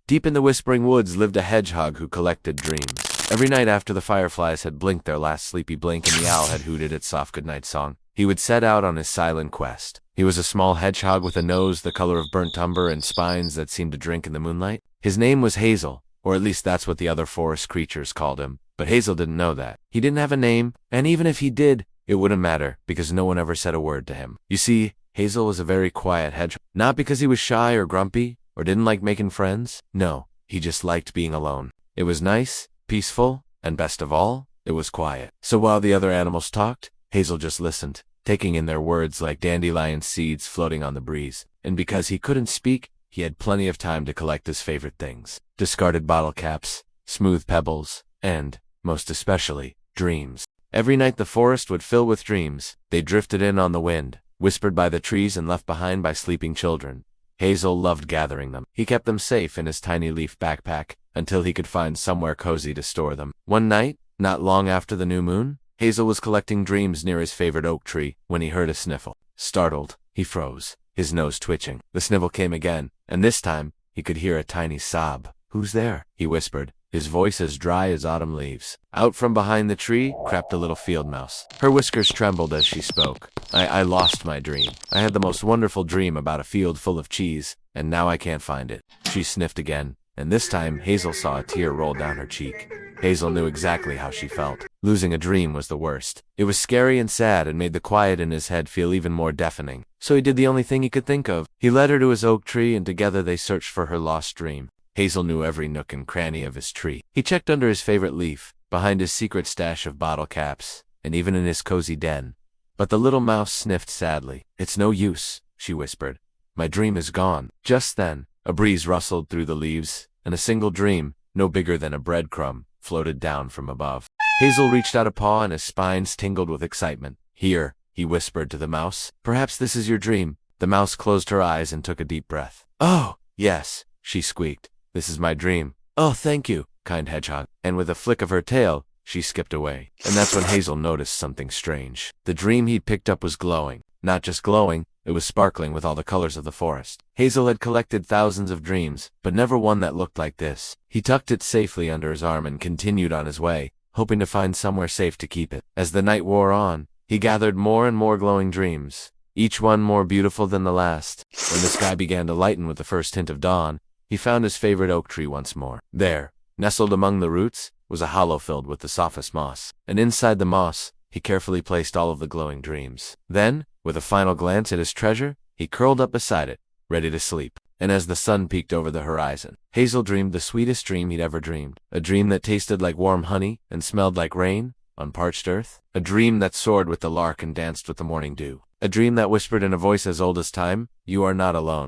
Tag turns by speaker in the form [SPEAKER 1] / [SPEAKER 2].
[SPEAKER 1] Deep in the whispering woods lived a hedgehog who collected dreams. Every night after the fireflies had blinked their last sleepy blink and the owl had hooted its soft goodnight song, he would set out on his silent quest. He was a small hedgehog with a nose the color of burnt umber and spines that seemed to drink in the moonlight. His name was Hazel, or at least that's what the other forest creatures called him. But Hazel didn't know that. He didn't have a name, and even if he did, it wouldn't matter, because no one ever said a word to him. You see, Hazel was a very quiet hedgehog. Not because he was shy or grumpy, or didn't like making friends. No, he just liked being alone. It was nice, peaceful, and best of all, it was quiet. So while the other animals talked, Hazel just listened, taking in their words like dandelion seeds floating on the breeze. And because he couldn't speak, he had plenty of time to collect his favorite things: discarded bottle caps, smooth pebbles, and, most especially, dreams. Every night the forest would fill with dreams. They drifted in on the wind, whispered by the trees and left behind by sleeping children. Hazel loved gathering them. He kept them safe in his tiny leaf backpack until he could find somewhere cozy to store them. One night, not long after the new moon, Hazel was collecting dreams near his favorite oak tree when he heard a sniffle. Startled, he froze, his nose twitching. The sniffle came again, and this time he could hear a tiny sob. "Who's there?" he whispered, his voice as dry as autumn leaves. Out from behind the tree crept a little field mouse. Her whiskers trembled as she spoke. I lost my dream. I had the most wonderful dream about a field full of cheese, and now I can't find it." She sniffed again, and this time Hazel saw a tear roll down her cheek. Hazel knew exactly how she felt. Losing a dream was the worst. It was scary and sad and made the quiet in his head feel even more deafening. So he did the only thing he could think of. He led her to his oak tree and together they searched for her lost dream. Hazel knew every nook and cranny of his tree. He checked under his favorite leaf, behind his secret stash of bottle caps, and even in his cozy den. But the little mouse sniffed sadly. "It's no use," she whispered. "My dream is gone." Just then, a breeze rustled through the leaves, and a single dream, no bigger than a breadcrumb, floated down from above. Hazel reached out a paw and his spines tingled with excitement. "Here," he whispered to the mouse. "Perhaps this is your dream." The mouse closed her eyes and took a deep breath. "Oh, yes," she squeaked. "This is my dream." "Oh, thank you, kind hedgehog." And with a flick of her tail, she skipped away. And that's when Hazel noticed something strange. The dream he'd picked up was glowing. Not just glowing, it was sparkling with all the colors of the forest. Hazel had collected thousands of dreams, but never one that looked like this. He tucked it safely under his arm and continued on his way, hoping to find somewhere safe to keep it. As the night wore on, he gathered more and more glowing dreams, each one more beautiful than the last. When the sky began to lighten with the first hint of dawn, he found his favorite oak tree once more. There, nestled among the roots, was a hollow filled with the softest moss, and inside the moss, he carefully placed all of the glowing dreams. Then, with a final glance at his treasure, he curled up beside it, ready to sleep. And as the sun peeked over the horizon, Hazel dreamed the sweetest dream he'd ever dreamed. A dream that tasted like warm honey and smelled like rain on parched earth. A dream that soared with the lark and danced with the morning dew. A dream that whispered in a voice as old as time, "You are not alone."